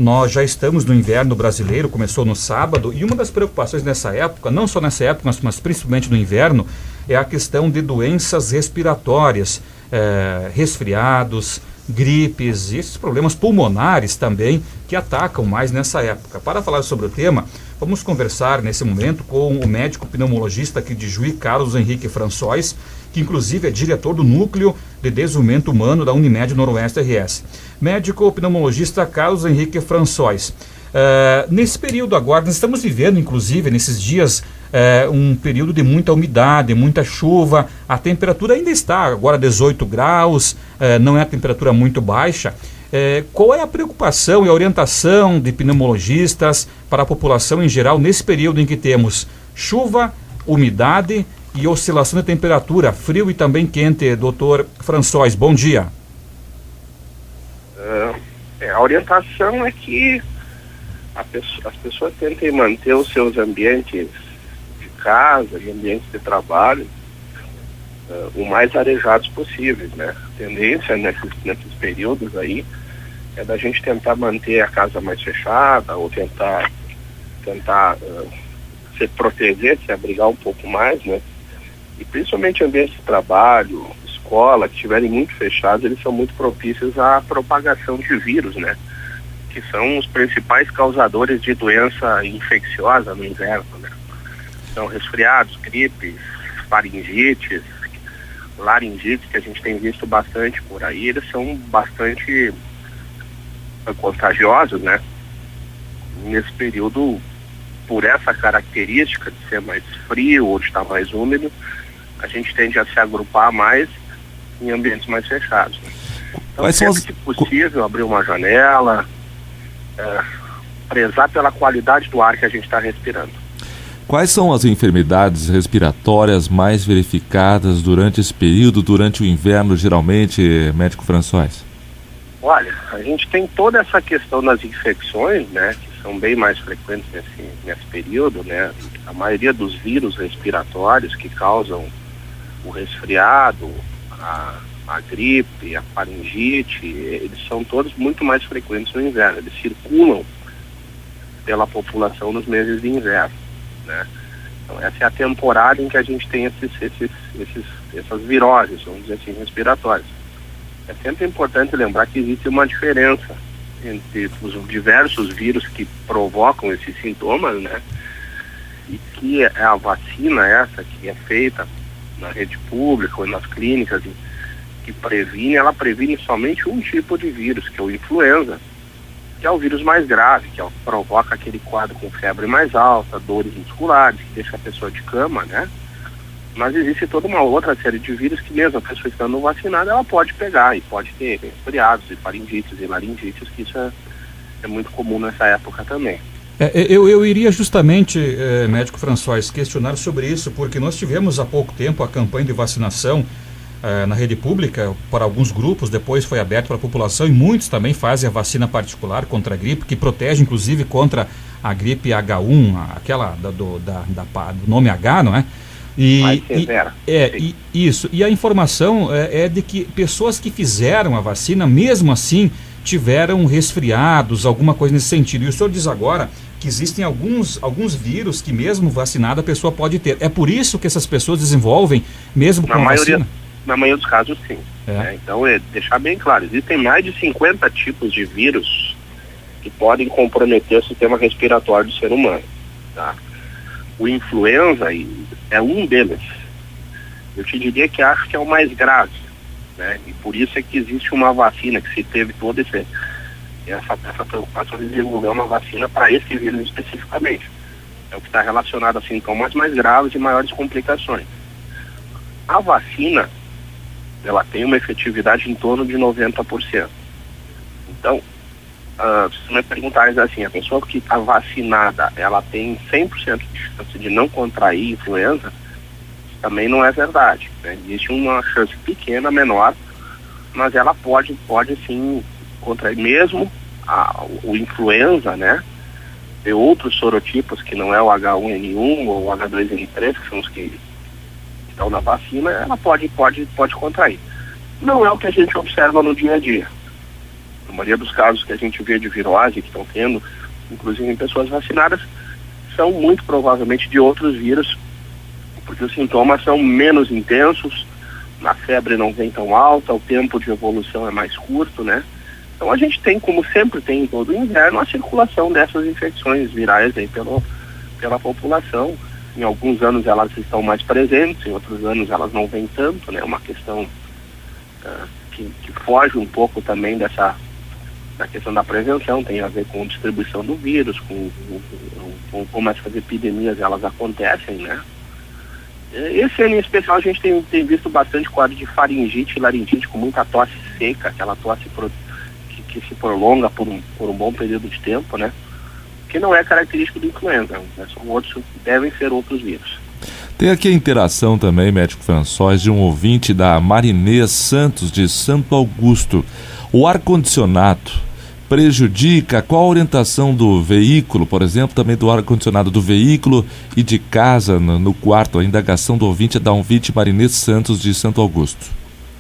Nós já estamos no inverno brasileiro, começou no sábado, e uma das preocupações nessa época, não só nessa época, mas principalmente no inverno, é a questão de doenças respiratórias, resfriados, gripes e esses problemas pulmonares também que atacam mais nessa época. Para falar sobre o tema, vamos conversar nesse momento com o médico pneumologista aqui de Juí, Carlos Henrique François, que inclusive é diretor do Núcleo de Desenvolvimento Humano da Unimed Noroeste RS. Médico pneumologista Carlos Henrique François. Nesse período agora, nós estamos vivendo, inclusive, nesses dias, um período de muita umidade, muita chuva. A temperatura ainda está agora 18 graus, não é a temperatura muito baixa. Qual é a preocupação e a orientação de pneumologistas para a população em geral nesse período em que temos chuva, umidade e oscilação de temperatura, frio e também quente? Doutor François, bom dia. A orientação é que as pessoas tentem manter os seus ambientes de casa e ambientes de trabalho o mais arejados possíveis, né? A tendência nesses períodos aí é da gente tentar manter a casa mais fechada ou tentar se proteger, se abrigar um pouco mais, né? E principalmente ambientes de trabalho, escola, que estiverem muito fechados, eles são muito propícios à propagação de vírus, né? Que são os principais causadores de doença infecciosa no inverno, né? São resfriados, gripes, faringites, laringites, que a gente tem visto bastante por aí. Eles são bastante contagiosos, né? Nesse período, por essa característica de ser mais frio ou de estar mais úmido, a gente tende a se agrupar mais em ambientes mais fechados, né? Então, sempre que possível, abrir uma janela, prezar pela qualidade do ar que a gente está respirando. Quais são as enfermidades respiratórias mais verificadas durante esse período, durante o inverno, geralmente, médico François? Olha, a gente tem toda essa questão das infecções, né, que são bem mais frequentes nesse período, né? A maioria dos vírus respiratórios que causam o resfriado, a gripe, a faringite, eles são todos muito mais frequentes no inverno. Eles circulam pela população nos meses de inverno, né? Então essa é a temporada em que a gente tem essas viroses, vamos dizer assim, respiratórias. É sempre importante lembrar que existe uma diferença entre os diversos vírus que provocam esses sintomas, né? E que é a vacina essa que é feita na rede pública ou nas clínicas, que ela previne somente um tipo de vírus, que é o influenza, que é o vírus mais grave, que provoca aquele quadro com febre mais alta, dores musculares, que deixa a pessoa de cama, né? Mas existe toda uma outra série de vírus que mesmo a pessoa estando vacinada, ela pode pegar e pode ter resfriados e faringites e laringites, que isso é muito comum nessa época também. Eu iria justamente, médico François, questionar sobre isso, porque nós tivemos há pouco tempo a campanha de vacinação na rede pública para alguns grupos, depois foi aberto para a população e muitos também fazem a vacina particular contra a gripe, que protege inclusive contra a gripe H1, aquela do nome H, não é? Isso. E a informação é de que pessoas que fizeram a vacina, mesmo assim, tiveram resfriados, alguma coisa nesse sentido. E o senhor diz agora que existem alguns vírus que mesmo vacinada a pessoa pode ter. É por isso que essas pessoas desenvolvem, mesmo com a vacina? Na maioria dos casos, sim. Então, deixar bem claro, existem mais de 50 tipos de vírus que podem comprometer o sistema respiratório do ser humano, tá? O influenza é um deles. Eu te diria que acho que é o mais grave, né? E por isso é que existe uma vacina, que se teve toda essa preocupação de desenvolver uma vacina para esse vírus especificamente. É o que está relacionado a sintomas mais graves e maiores complicações. A vacina, ela tem uma efetividade em torno de 90%. Então, se me perguntares assim, a pessoa que está vacinada, ela tem 100% de chance de não contrair influenza, também não é verdade, né? Existe uma chance pequena, menor, mas ela pode sim contrair mesmo o influenza, né? Tem outros sorotipos que não é o H1N1 ou o H2N3, que são os que estão na vacina, ela pode contrair. Não é o que a gente observa no dia a dia, A maioria dos casos que a gente vê de virose, que estão tendo, inclusive em pessoas vacinadas, são muito provavelmente de outros vírus, porque os sintomas são menos intensos, a febre não vem tão alta, o tempo de evolução é mais curto, né? Então a gente tem, como sempre tem em todo o inverno, a circulação dessas infecções virais aí pela população. Em alguns anos elas estão mais presentes, em outros anos elas não vêm tanto, né? Uma questão que foge um pouco também da questão da prevenção, tem a ver com a distribuição do vírus, com como essas epidemias elas acontecem, né? Esse ano em especial a gente tem visto bastante quadro de faringite e laringite, com muita tosse seca, aquela tosse que se prolonga por um bom período de tempo, né? Que não é característico do influenza, né? Devem ser outros vírus. Tem aqui a interação também, médico François, de um ouvinte da Marinês Santos, de Santo Augusto. O ar-condicionado prejudica? Qual a orientação do veículo, por exemplo, também do ar-condicionado do veículo e de casa, no quarto? A indagação do ouvinte é da ouvinte Marinês Santos, de Santo Augusto.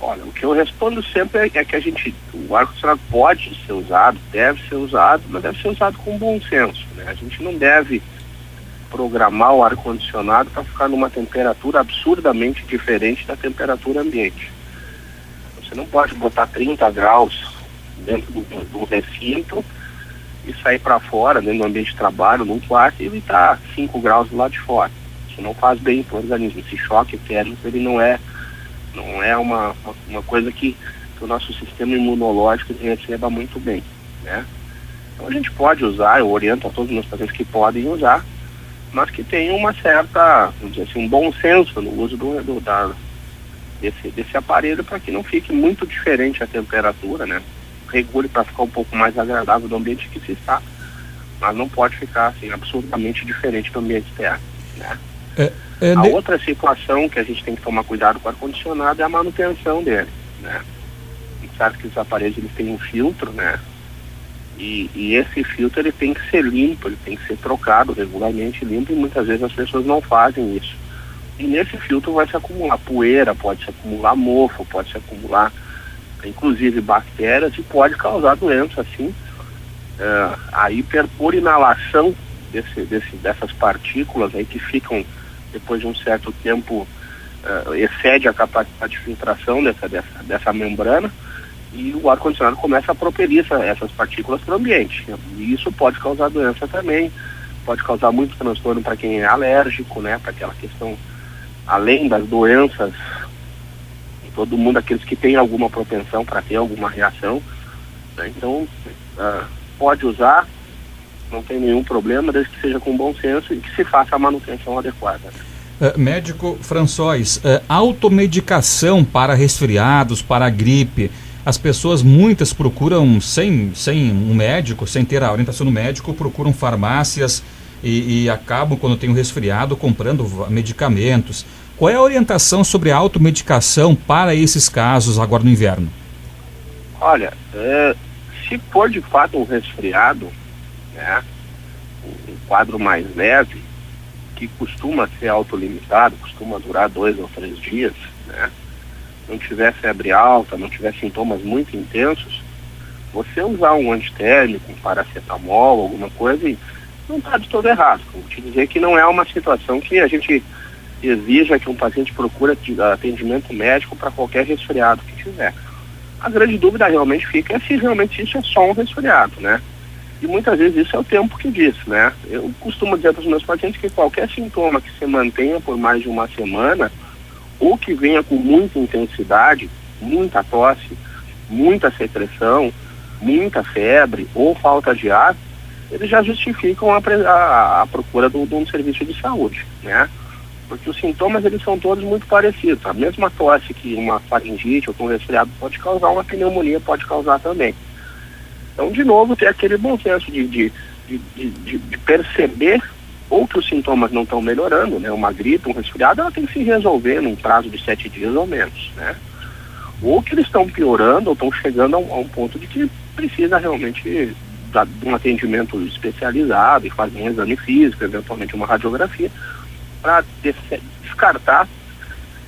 Olha, o que eu respondo sempre é que o ar-condicionado pode ser usado, deve ser usado, mas deve ser usado com bom senso, né? A gente não deve programar o ar-condicionado para ficar numa temperatura absurdamente diferente da temperatura ambiente. Você não pode botar 30 graus dentro do recinto e sair para fora, dentro do ambiente de trabalho, num quarto, e evitar 5 graus do lado de fora. Isso não faz bem para o organismo. Esse choque térmico, ele não é uma coisa que o nosso sistema imunológico receba muito bem, né? Então a gente pode usar, eu oriento a todos os meus pacientes que podem usar, mas que tenham uma certa, vamos dizer assim, um bom senso no uso desse aparelho, para que não fique muito diferente a temperatura, né? Regule para ficar um pouco mais agradável do ambiente que se está, mas não pode ficar assim absurdamente diferente do ambiente externo, né? Outra situação que a gente tem que tomar cuidado com o ar-condicionado é a manutenção dele, né? A gente sabe que os aparelhos eles têm um filtro, né? E esse filtro ele tem que ser limpo, ele tem que ser trocado regularmente limpo, e muitas vezes as pessoas não fazem isso. E nesse filtro vai se acumular poeira, pode se acumular mofo, pode se acumular inclusive bactérias, e pode causar doença, assim. Aí por inalação dessas partículas aí que ficam, depois de um certo tempo, excede a capacidade de filtração dessa membrana, e o ar-condicionado começa a propelir essas partículas para o ambiente. E isso pode causar doença também, pode causar muito transtorno para quem é alérgico, né? Para aquela questão, além das doenças, todo mundo, aqueles que têm alguma propensão para ter alguma reação, né? Então, pode usar, não tem nenhum problema, desde que seja com bom senso e que se faça a manutenção adequada. Médico François, automedicação para resfriados, para gripe, as pessoas, muitas procuram sem um médico, sem ter a orientação do médico, procuram farmácias e acabam, quando tem um resfriado, comprando medicamentos. Qual é a orientação sobre a automedicação para esses casos agora no inverno? Olha, se for de fato um resfriado, né, um quadro mais leve, que costuma ser autolimitado, costuma durar 2 ou 3 dias, né, não tiver febre alta, não tiver sintomas muito intensos, você usar um antitérmico, um paracetamol, alguma coisa, não está de todo errado. Vou te dizer que não é uma situação que a gente exija que um paciente procure atendimento médico para qualquer resfriado que tiver. A grande dúvida realmente fica se realmente isso é só um resfriado, né? E muitas vezes isso é o tempo que diz, né? Eu costumo dizer para os meus pacientes que qualquer sintoma que se mantenha por mais de uma semana, ou que venha com muita intensidade, muita tosse, muita secreção, muita febre ou falta de ar, eles já justificam a procura de um serviço de saúde, né? Porque os sintomas, eles são todos muito parecidos. A mesma tosse que uma faringite ou um resfriado pode causar, uma pneumonia pode causar também. Então, de novo, ter aquele bom senso de perceber ou que os sintomas não estão melhorando, né? Uma gripe, um resfriado, ela tem que se resolver num prazo de 7 dias ou menos, né? Ou que eles estão piorando ou estão chegando a um ponto de que precisa realmente de um atendimento especializado e fazer um exame físico, eventualmente uma radiografia, para descartar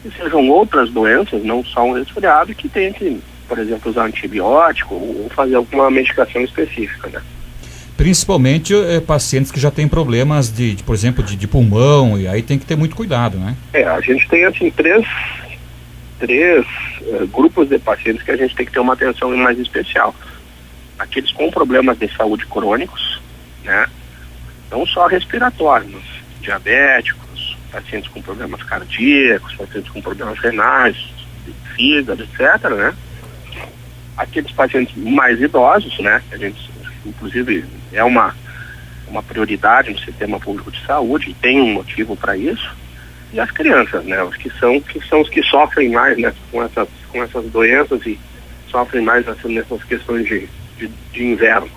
que sejam outras doenças, não só um resfriado, e que tenha que por exemplo, usar antibiótico ou fazer alguma medicação específica, né? Principalmente pacientes que já têm problemas por exemplo, de pulmão, e aí tem que ter muito cuidado, né? A gente tem, assim, três grupos de pacientes que a gente tem que ter uma atenção mais especial. Aqueles com problemas de saúde crônicos, né? Não só respiratórios, diabéticos, pacientes com problemas cardíacos, pacientes com problemas renais, de fígado, etc., né? Aqueles pacientes mais idosos, né? A gente, inclusive, é uma prioridade no sistema público de saúde, e tem um motivo para isso. E as crianças, né? Os que são os que sofrem mais, né? Com essas doenças e sofrem mais nessas questões de inverno.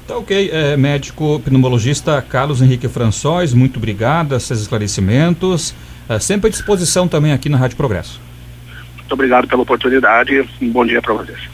Tá ok, médico pneumologista Carlos Henrique François, muito obrigado, esses esclarecimentos, sempre à disposição também aqui na Rádio Progresso. Muito obrigado pela oportunidade e um bom dia para vocês.